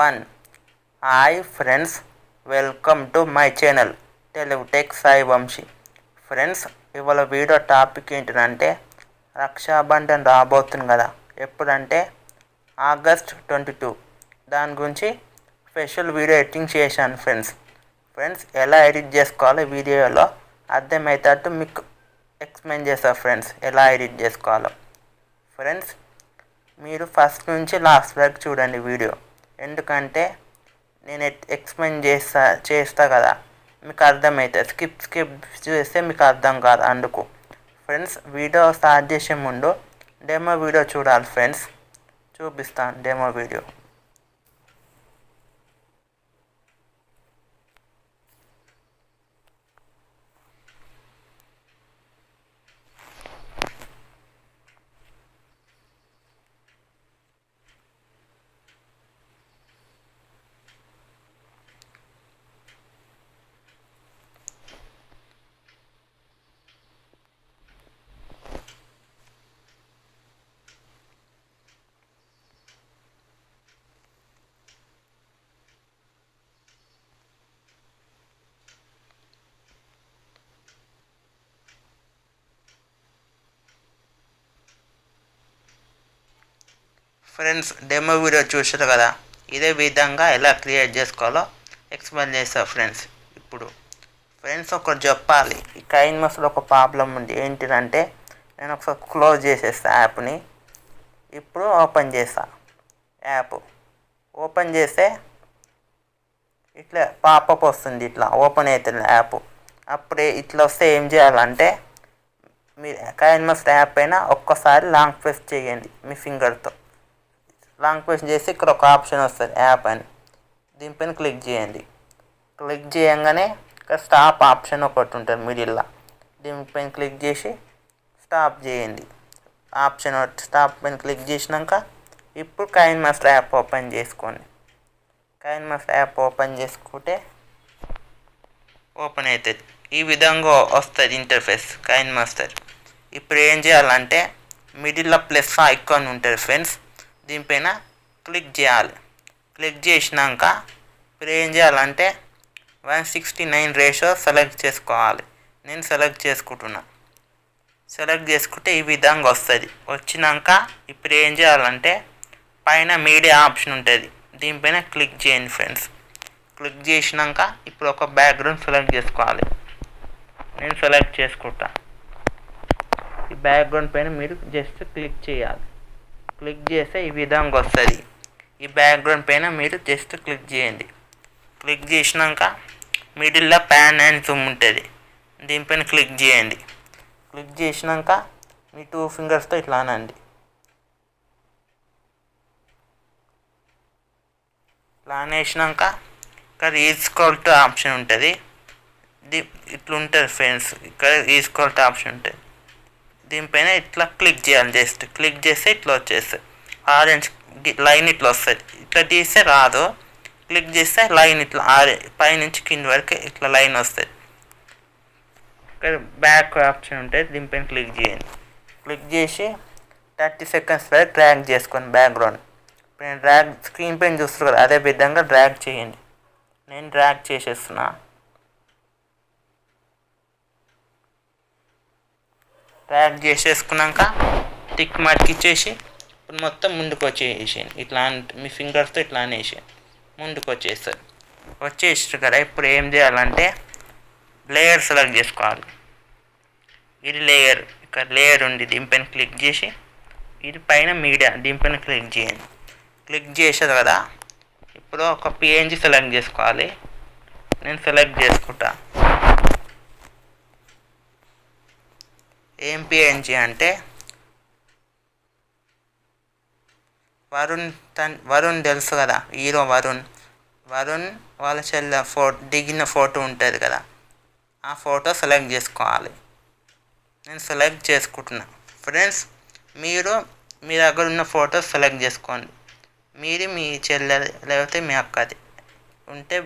1. Hi friends, welcome to my channel Telugu tech Sai Vamshi. Friends, ఇవాళ video topic ఏంటంటే రక్షాబంధన్ రాబోతుంది కదా, ఎప్పుడంటే August 22. దాని గురించి స్పెషల్ వీడియో ఎడిటింగ్ చేశాను ఫ్రెండ్స్ ఎలా ఎడిట్ చేసుకోవాలో వీడియోలో అర్థమవుతాడు మీకు ఎక్స్ప్లెయిన్ చేస్తాను ఫ్రెండ్స్, ఎలా ఎడిట్ చేసుకోవాలో. ఫ్రెండ్స్, మీరు ఫస్ట్ నుంచి లాస్ట్ వరకు చూడండి వీడియో, ఎందుకంటే నేను ఎక్స్ప్లెయిన్ చేస్తా కదా, మీకు అర్థమవుతుంది. స్కిప్ చేస్తే మీకు అర్థం కాదు. అందుకు ఫ్రెండ్స్, వీడియో స్టార్ట్ చేసే ముందు డెమో వీడియో చూడాలి ఫ్రెండ్స్. చూపిస్తాను demo video. Friends, demo video చూసారు కదా, ఇదే విధంగా ఎలా క్రియేట్ చేసుకోవాలో ఎక్స్ప్లెయిన్ చేస్తా ఫ్రెండ్స్. ఇప్పుడు ఫ్రెండ్స్ ఒకటి చెప్పాలి, ఈ కైన్మాస్టర్లో ఒక ప్రాబ్లం ఉంది. ఏంటిదంటే నేను ఒకసారి క్లోజ్ చేసేస్తా యాప్ని. ఇప్పుడు ఓపెన్ చేస్తా యాప్. ఓపెన్ చేస్తే ఇట్లా పాపప్ వస్తుంది, ఇట్లా ఓపెన్ అవుతుంది యాప్. అప్పుడే ఇట్లా వస్తే ఏం చేయాలంటే మీరు కైన్మాస్టర్ యాప్ పైన ఒక్కసారి లాంగ్ ప్రెస్ చేయండి మీ ఫింగర్తో. లాంగ్ ప్రెస్ చేసి ఇక్కడ ఒక ఆప్షన్ వస్తుంది యాప్ అని, దీనిపైన క్లిక్ చేయండి. క్లిక్ చేయగానే ఇక్కడ స్టాప్ ఆప్షన్ ఒకటి ఉంటుంది మిడిల్లో, దీనిపైన క్లిక్ చేసి స్టాప్ చేయండి. ఆప్షన్ స్టాప్ పైన క్లిక్ చేసినాక ఇప్పుడు కైన్మాస్టర్ యాప్ ఓపెన్ చేసుకోండి. కైన్మాస్టర్ యాప్ ఓపెన్ చేసుకుంటే ఓపెన్ అవుతుంది. ఈ విధంగా వస్తుంది ఇంటర్ఫేస్ కైన్మాస్టర్. ఇప్పుడు ఏం చేయాలంటే మిడిల్లో ప్లస్ ఐకాన్ ఉంటుంది ఫ్రెండ్స్, దీనిపైన క్లిక్ చేయాలి. క్లిక్ చేసినాక ఇప్పుడు ఏం చేయాలంటే 1:69 రేషియో సెలెక్ట్ చేసుకోవాలి. నేను సెలెక్ట్ చేసుకుంటున్నా. సెలెక్ట్ చేసుకుంటే ఈ విధంగా వస్తుంది. వచ్చినాక ఇప్పుడు ఏం చేయాలంటే పైన మీడియా ఆప్షన్ ఉంటుంది, దీనిపైన క్లిక్ చేయండి ఫ్రెండ్స్. క్లిక్ చేసినాక ఇప్పుడు ఒక బ్యాక్గ్రౌండ్ సెలెక్ట్ చేసుకోవాలి. నేను సెలెక్ట్ చేసుకుంటా. ఈ బ్యాక్గ్రౌండ్ పైన మీరు జస్ట్ క్లిక్ చేయాలి. క్లిక్ చేస్తే ఈ విధంగా వస్తుంది. ఈ బ్యాక్గ్రౌండ్ పైన మీరు జస్ట్ క్లిక్ చేయండి. క్లిక్ చేసినాక మిడిల్లో ప్యాన్ అండ్ జూమ్ ఉంటుంది, దీనిపైన క్లిక్ చేయండి. క్లిక్ చేసినాక మీ 2 ఫింగర్స్తో ఇట్లా అనండి. ఇట్లా అనేసినాక ఇక్కడ ఈక్వల్ టు ఆప్షన్ ఉంటుంది, ఇట్లా ఉంటుంది ఫ్రెండ్స్. ఇక్కడ ఈక్వల్ టు ఆప్షన్ ఉంటుంది, దీనిపైన ఇట్లా క్లిక్ చేయాలి. జస్ట్ క్లిక్ చేస్తే ఇట్లా వచ్చేస్తుంది ఆరెంజ్ లైన్, ఇట్లా వస్తుంది. ఇట్లా తీస్తే రాదు, క్లిక్ చేస్తే లైన్ ఇట్లా పైనుంచి కింద వరకు ఇట్లా లైన్ వస్తుంది. ఇక్కడ బ్యాక్ ఆప్షన్ ఉంటుంది, దీనిపైన క్లిక్ చేయండి. క్లిక్ చేసి 30 సెకండ్స్ వరకు డ్రాగ్ చేసుకోండి బ్యాక్గ్రౌండ్. ఇప్పుడు నేను డ్రాగ్ స్క్రీన్ పైన చూస్తారు కదా, అదే విధంగా డ్రాగ్ చేయండి. నేను డ్రాగ్ చేసేస్తున్నా. డ్రాగ్ చేసేసుకున్నాక టిక్ మార్క్ ఇచ్చేసి ఇప్పుడు మొత్తం ముందుకు వచ్చేసేయండి. ఇట్లా మీ ఫింగర్స్తో ఇట్లా అనేసేయండి, ముందుకు వచ్చేస్తారు. వచ్చేసారు కదా, ఇప్పుడు ఏం చేయాలంటే లేయర్ సెలెక్ట్ చేసుకోవాలి. ఇది లేయర్, ఇక్కడ లేయర్ ఉంది, దీనిపైన క్లిక్ చేసి ఇది పైన మీడియా, దీనిపైన క్లిక్ చేయండి. క్లిక్ చేసారు కదా, ఇప్పుడు ఒక పిఎన్జి సెలెక్ట్ చేసుకోవాలి. నేను సెలెక్ట్ చేసుకుంటా. ఏం పిఎన్జి అంటే వరుణ్ తెలుసు కదా, హీరో వరుణ్ వాళ్ళ చెల్లె దిగిన ఫోటో ఉంటుంది కదా, ఆ ఫోటో సెలెక్ట్ చేసుకోవాలి. నేను సెలెక్ట్ చేసుకుంటున్నా. ఫ్రెండ్స్, మీరు మీ దగ్గర ఉన్న ఫోటో సెలెక్ట్ చేసుకోండి. మీది మీ చెల్లె లేకపోతే మీ అక్కది ఉంటే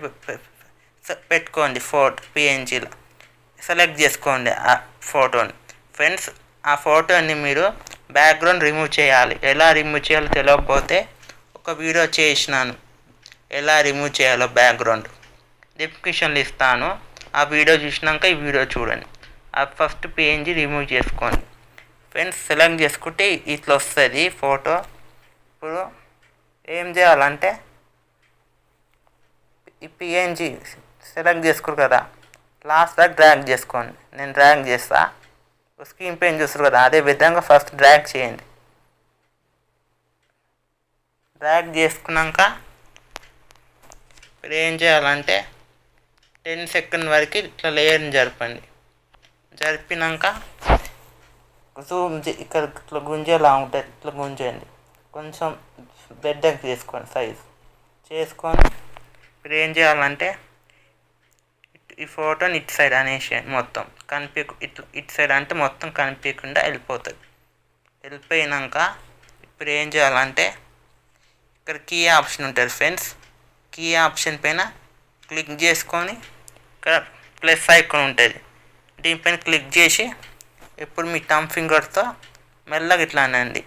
పెట్టుకోండి. పిఎన్జీలో సెలెక్ట్ చేసుకోండి ఆ ఫోటోని. ఫ్రెండ్స్, ఆ ఫోటోని మీరు బ్యాక్గ్రౌండ్ రిమూవ్ చేయాలి. ఎలా రిమూవ్ చేయాలో తెలియకపోతే ఒక వీడియో చేసినాను, ఎలా రిమూవ్ చేయాలో బ్యాక్గ్రౌండ్ డిస్క్రిప్షన్లో ఇస్తాను. ఆ వీడియో చూసినాక ఈ వీడియో చూడండి. ఆ ఫస్ట్ పిఎన్జి రిమూవ్ చేసుకోండి ఫ్రెండ్స్. సెలెక్ట్ చేసుకుంటే ఇట్లా వస్తుంది ఫోటో. ఇప్పుడు ఏం చేయాలంటే ఈ పిఎన్జి సెలెక్ట్ చేసుకోరు కదా, లాస్ట్ దాకా డ్రాగ్ చేసుకోండి. నేను డ్రాగ్ చేస్తా. స్క్రీన్ పైన చూస్తారు కదా, అదే విధంగా ఫస్ట్ డ్రాగ్ చేయండి. డ్రాగ్ చేసుకున్నాక ఇప్పుడు ఏం చేయాలంటే 10 సెకండ్ వరకు ఇట్లా లేయర్ని జరపండి. జరిపినాక జూమ్ ఇక్కడ ఇట్లా గుంజేలా ఉంటుంది, ఇట్లా గుంజండి. కొంచెం బెడ్డకి చేసుకోండి సైజ్ చేసుకొని. ఇప్పుడు ఏం చేయాలంటే ఈ ఫోటోని ఇటు సైడ్ అనేసేయండి. మొత్తం ఇటు సైడ్ అంటే మొత్తం కనిపించకుండా వెళ్ళిపోతుంది. వెళ్ళిపోయినాక ఇప్పుడు ఏం చేయాలంటే ఇక్కడ కీ ఆప్షన్ ఉంటుంది ఫ్రెండ్స్. కీ ఆప్షన్ పైన క్లిక్ చేసుకొని ఇక్కడ ప్లస్ ఐకాన్ ఉంటుంది, దీనిపైన క్లిక్ చేసి ఇప్పుడు మీ థంబ్ ఫింగర్తో మెల్లగా ఇట్లా అనండి.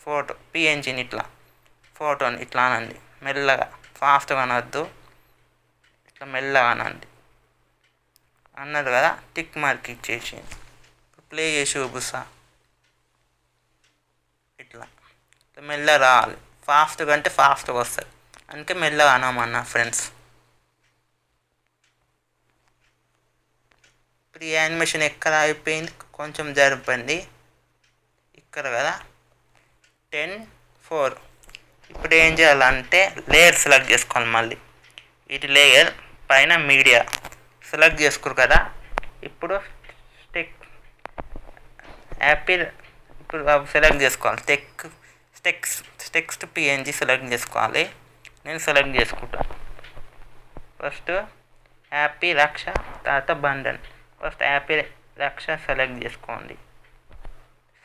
ఫోటో పిఎన్జిని ఇట్లా ఫోటోని ఇట్లా అనండి మెల్లగా, ఫాస్ట్గా అనొద్దు, ఇట్లా మెల్లగా అనండి. అన్నది కదా, టిక్ మార్క్ ఇచ్చేసి ప్లే చేసి చూపిస్తా. ఇట్లా మెల్లగా రావాలి. ఫాస్ట్గా అంటే ఫాస్ట్గా వస్తుంది, అందుకే మెల్లగా అనమన్నా ఫ్రెండ్స్. ఇప్పుడు ఈ యానిమేషన్ ఎక్కడ అయిపోయింది కొంచెం జరపండి. ఇక్కడ కదా 10:4. ఇప్పుడు ఏం చేయాలంటే లేయర్ సెలెక్ట్ చేసుకోవాలి. మళ్ళీ ఇది లేయర్ పైన మీడియా సెలెక్ట్ చేసుకోరు కదా. ఇప్పుడు యాపిల్ ఇప్పుడు సెలెక్ట్ చేసుకోవాలి. టెక్స్ట్ పిఎన్జి సెలెక్ట్ చేసుకోవాలి. నేను సెలెక్ట్ చేసుకుంటాను. ఫస్ట్ హ్యాపీ రక్ష, తర్వాత బంధన్. ఫస్ట్ హ్యాపీ రక్ష సెలెక్ట్ చేసుకోండి.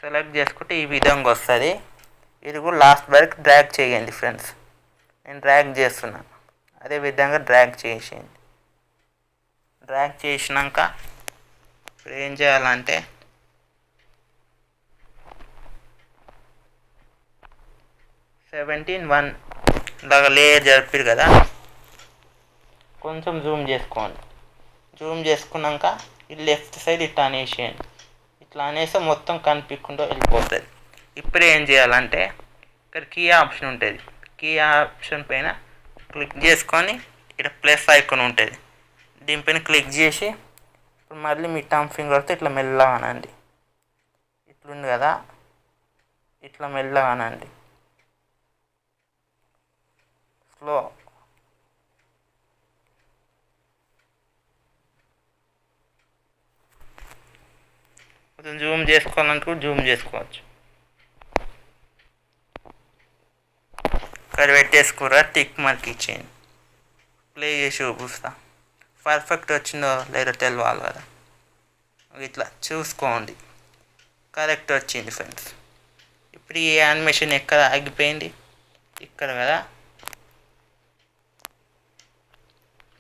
సెలెక్ట్ చేసుకుంటే ఈ విధంగా వస్తుంది. ఇది కూడా లాస్ట్ వరకు డ్రాగ్ చేయండి ఫ్రెండ్స్. నేను డ్రాగ్ చేస్తున్నాను, అదే విధంగా డ్రాగ్ చేసేయండి. డ్రాగ్ చేసినాక ఇప్పుడు ఏం చేయాలంటే 17:1 ఇలాగ లేయర్ జరిపారు కదా, కొంచెం జూమ్ చేసుకోండి. జూమ్ చేసుకున్నాక ఈ లెఫ్ట్ సైడ్ ఇట్లా అనేసేయండి. ఇట్లా అనేస్తే మొత్తం కనిపించకుండా వెళ్ళిపోతుంది. ఇప్పుడు ఏం చేయాలంటే ఇక్కడ కీ ఆప్షన్ ఉంటుంది. కీ ఆప్షన్ పైన క్లిక్ చేసుకొని ఇక్కడ ప్లస్ ఐకాన్ ఉంటుంది, దీనిపైన క్లిక్ చేసి ఇప్పుడు మళ్ళీ మీ థంబ్ ఫింగర్తో ఇట్లా మెల్లగా అనండి. ఇట్లుంది కదా, ఇట్లా మెల్లగా అనండి స్లో. కొంచెం జూమ్ చేసుకోవాలంటే జూమ్ చేసుకోవచ్చు. ఇక్కడ పెట్టేసుకురా, టిక్ మార్క్ ఇచ్చేయండి. ప్లే చేసి చూపిస్తా. పర్ఫెక్ట్ వచ్చిందో లేదో తెలియాలి కదా, ఇట్లా చూసుకోండి. కరెక్ట్ వచ్చింది ఫ్రెండ్స్. ఇప్పుడు ఈ యానిమేషన్ ఎక్కడ ఆగిపోయింది, ఇక్కడ కదా.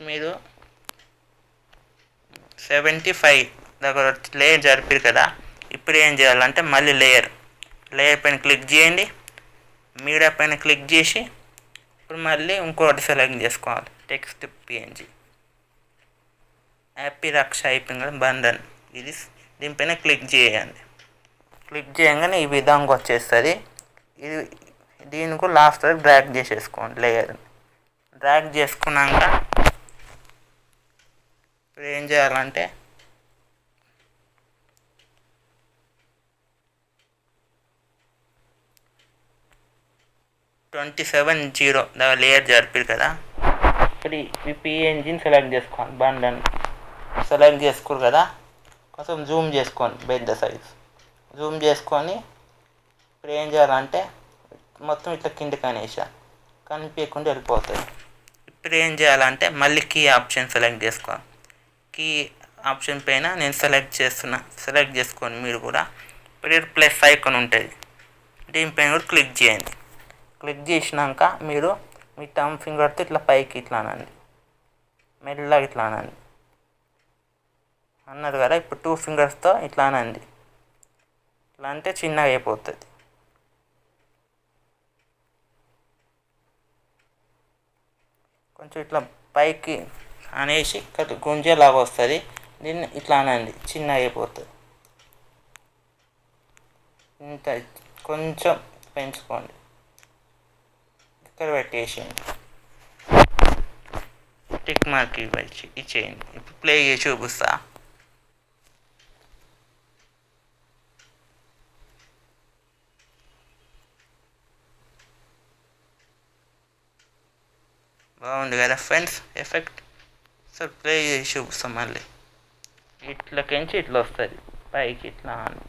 మీరు 75 దగ్గర లేయర్ జరిపారు కదా. ఇప్పుడు ఏం చేయాలంటే మళ్ళీ లేయర్ పైన క్లిక్ చేయండి. మీడియా పైన క్లిక్ చేసి ఇప్పుడు మళ్ళీ ఇంకోటి సెలెక్ట్ చేసుకోవాలి. టెక్స్ట్ పిఎన్జి హ్యాపీ రక్ష అయిపోయింది కదా, బంధన్. ఇది దీనిపైన క్లిక్ చేయండి. క్లిక్ చేయగానే ఈ విధంగా వచ్చేస్తుంది. ఇది దీనికి లాస్ట్ వరకు డ్రాగ్ చేసేసుకోండి. లేయర్ డ్రాగ్ చేసుకున్నాక ఇప్పుడు ఏం చేయాలంటే $27.0 లేయర్ జరిపారు కదా. ఇప్పుడు ఈ పిఎన్జిని సెలెక్ట్ చేసుకోండి. బంధన్ సెలెక్ట్ చేసుకోరు కదా, కొంచెం జూమ్ చేసుకోండి పెద్ద సైజ్. జూమ్ చేసుకొని ఇప్పుడు ఏం చేయాలంటే మొత్తం ఇట్లా కిందకి అనేసా, కనిపించకుండా వెళ్ళిపోతుంది. ఇప్పుడు ఏం చేయాలంటే మళ్ళీ కీ ఆప్షన్ సెలెక్ట్ చేసుకోండి. కీ ఆప్షన్ పైన నేను సెలెక్ట్ చేస్తున్నా, సెలెక్ట్ చేసుకోండి మీరు కూడా. ఇప్పుడు ప్లస్ ఐకాన్ ఉంటుంది, దీనిపైన కూడా క్లిక్ చేయండి. క్లిక్ చేసినాక మీరు మీ థంబ్ ఫింగర్తో ఇట్లా పైకి ఇట్లా అనండి, మెల్లగా ఇట్లా అనండి. అన్నారు కదా, ఇప్పుడు 2 ఫింగర్స్తో ఇట్లా అనండి. ఇట్లా అంటే చిన్నగా అయిపోతుంది. కొంచెం ఇట్లా పైకి అనేసి గుంజేలాగా వస్తుంది. దీన్ని ఇట్లా అనండి, చిన్న అయిపోతుంది. ఇంత కొంచెం పెంచుకోండి, ఇక్కడ పెట్టేసేయండి, టిక్ మార్క్ ఇచ్చేయండి. ఇప్పుడు ప్లే చేసి చూపిస్తా. బాగుంది కదా ఫ్రెండ్స్ ఎఫెక్ట్. సో ప్లే చేసి చూపిస్తాం మళ్ళీ. ఇట్లకించి ఇట్లా వస్తుంది పైకి ఇట్లా అని.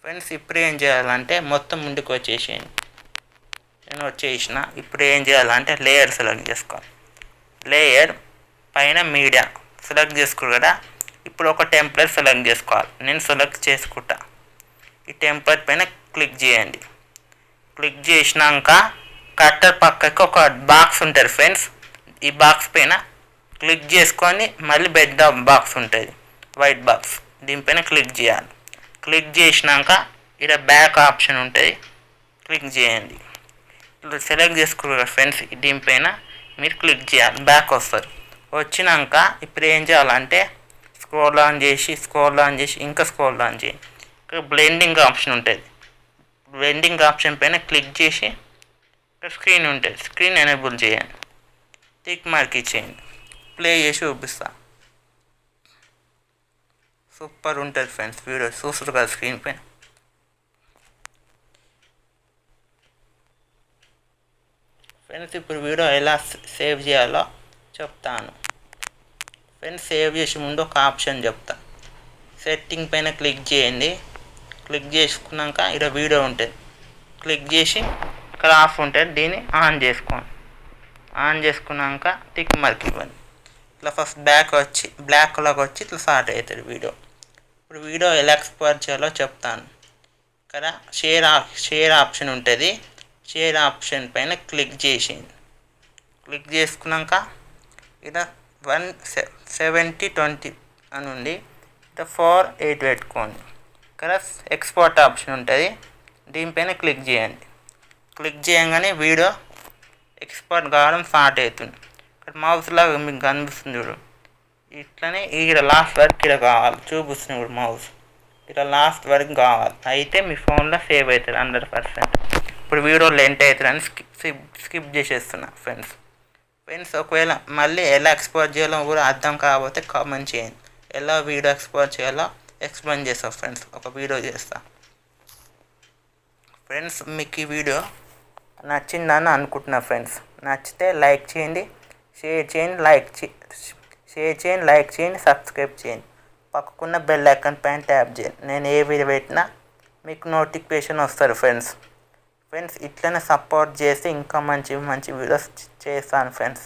ఫ్రెండ్స్ ఇప్పుడు ఏం చేయాలంటే మొత్తం ముందుకు వచ్చేసేయండి. నేను వచ్చేసిన. ఇప్పుడు ఏం చేయాలంటే లేయర్ సెలెక్ట్ చేసుకోవాలి. లేయర్ పైన మీడియా సెలెక్ట్ చేసుకోరు కదా. ఇప్పుడు ఒక టెంప్లెట్ సెలెక్ట్ చేసుకోవాలి. నేను సెలెక్ట్ చేసుకుంటా. ఈ టెంప్లెట్ పైన క్లిక్ చేయండి. క్లిక్ చేసినాక కట్టర్ పక్కకి ఒక బాక్స్ ఉంటుంది ఫ్రెండ్స్. ఈ బాక్స్ పైన క్లిక్ చేసుకొని మళ్ళీ పెద్ద బాక్స్ ఉంటుంది, వైట్ బాక్స్. దీనిపైన క్లిక్ చేయాలి. క్లిక్ చేసినాక ఇక్కడ బ్యాక్ ఆప్షన్ ఉంటుంది, క్లిక్ చేయండి. ఇప్పుడు సెలెక్ట్ చేసుకోవాలి ఫ్రెండ్స్. దీనిపైన మీరు క్లిక్ చేయాలి, బ్యాక్ వస్తుంది. వచ్చినాక ఇప్పుడు ఏం చేయాలంటే స్క్రోల్ ఆన్ చేసి ఇంకా స్క్రోల్ ఆన్ చేయండి. ఇక్కడ బ్లెండింగ్ ఆప్షన్ ఉంటుంది. బ్లెండింగ్ ఆప్షన్ పైన క్లిక్ చేసి ఇక్కడ స్క్రీన్ ఉంటుంది, స్క్రీన్ ఎనేబుల్ చేయండి, టిక్ మార్క్ ఇచ్చేయండి. ప్లే చేసి చూపిస్తా. సూపర్ ఉంటుంది ఫ్రెండ్స్. వీడియో చూస్తారు కదా స్క్రీన్ పైన. ఫ్రెండ్స్ ఇప్పుడు వీడియో ఎలా సేవ్ చేయాలో చెప్తాను ఫ్రెండ్స్. సేవ్ చేసే ముందు ఒక ఆప్షన్ చెప్తా. సెట్టింగ్ పైన క్లిక్ చేయండి. క్లిక్ చేసుకున్నాక ఇక్కడ వీడియో ఉంటుంది, క్లిక్ చేసి ఇక్కడ ఆఫ్ ఉంటుంది, దీన్ని ఆన్ చేసుకోండి. ఆన్ చేసుకున్నాక టిక్ మార్క్ ఇవ్వండి. ఇట్లా ఫస్ట్ బ్లాక్ కలర్ వచ్చి ఇట్లా స్టార్ట్ అవుతుంది వీడియో. ఇప్పుడు వీడియో ఎలా ఎక్స్పోర్ట్ చేయాలో చెప్తాను. ఇక్కడ షేర్ ఆప్షన్ ఉంటుంది. షేర్ ఆప్షన్ పైన క్లిక్ చేసేయండి. క్లిక్ చేసుకున్నాక ఇక్కడ 170/20 అని ఉంది, ఇక్కడ 4:8 పెట్టుకోండి. ఇక్కడ ఎక్స్పోర్ట్ ఆప్షన్ ఉంటుంది, దీనిపైన క్లిక్ చేయండి. క్లిక్ చేయగానే వీడియో ఎక్స్పోర్ట్ కావడం స్టార్ట్ అవుతుంది. ఇక్కడ మౌస్ లాగా మీకు కనిపిస్తుంది చూడు, ఇట్లనే ఇక్కడ లాస్ట్ వరకు ఇక్కడ కావాలి చూపిస్తుంది ఇప్పుడు మౌస్. ఇక్కడ లాస్ట్ వరకు కావాలి, అయితే మీ ఫోన్లో సేవ్ అవుతుంది 100%. ఇప్పుడు వీడియో లెంత్ అవుతుందని స్కిప్ చేసేస్తున్నా ఫ్రెండ్స్. ఒకవేళ మళ్ళీ ఎలా ఎక్స్పోర్ట్ చేయాలో కూడా అర్థం కాకపోతే కామెంట్ చేయండి. ఎలా వీడియో ఎక్స్పోర్ట్ చేయాలో ఎక్స్ప్లెయిన్ చేస్తా ఫ్రెండ్స్, ఒక వీడియో చేస్తా ఫ్రెండ్స్. మీకు ఈ వీడియో నచ్చిందని అనుకుంటున్నా ఫ్రెండ్స్. నచ్చితే లైక్ చేయండి, షేర్ చేయండి, సబ్స్క్రైబ్ చేయండి. పక్కకున్న బెల్ ఐకాన్ పైన ట్యాప్ చేయండి. నేను ఏ వీడియో పెట్టినా మీకు నోటిఫికేషన్ వస్తుంది ఫ్రెండ్స్. ఇట్లనే సపోర్ట్ చేసి ఇంకా మంచి వీడియోస్ చేస్తాను ఫ్రెండ్స్.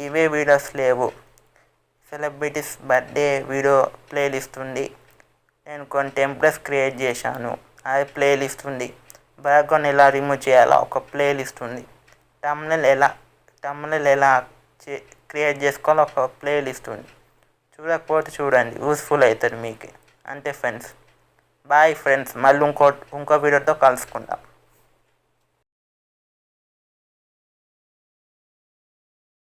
ఇవే వీడియోస్ లేవు, సెలబ్రిటీస్ బర్త్డే వీడియో ప్లేలిస్ట్ ఉంది. నేను కొన్ని టెంప్లెట్స్ క్రియేట్ చేశాను, అది ప్లేలిస్ట్ ఉంది. బ్యాక్గ్రౌండ్ ఎలా రిమూవ్ చేయాలో ఒక ప్లేలిస్ట్ ఉంది. తమ్నెల్ ఎలా క్రియేట్ చేసుకోవాలో ఒక ప్లేలిస్ట్ ఉంది. చూడకపోతే చూడండి, యూస్ఫుల్ అవుతుంది మీకు. అంతే ఫ్రెండ్స్. Bye friends. మళ్ళీ ఇంకో వీడియోతో కలుసుకుందాం.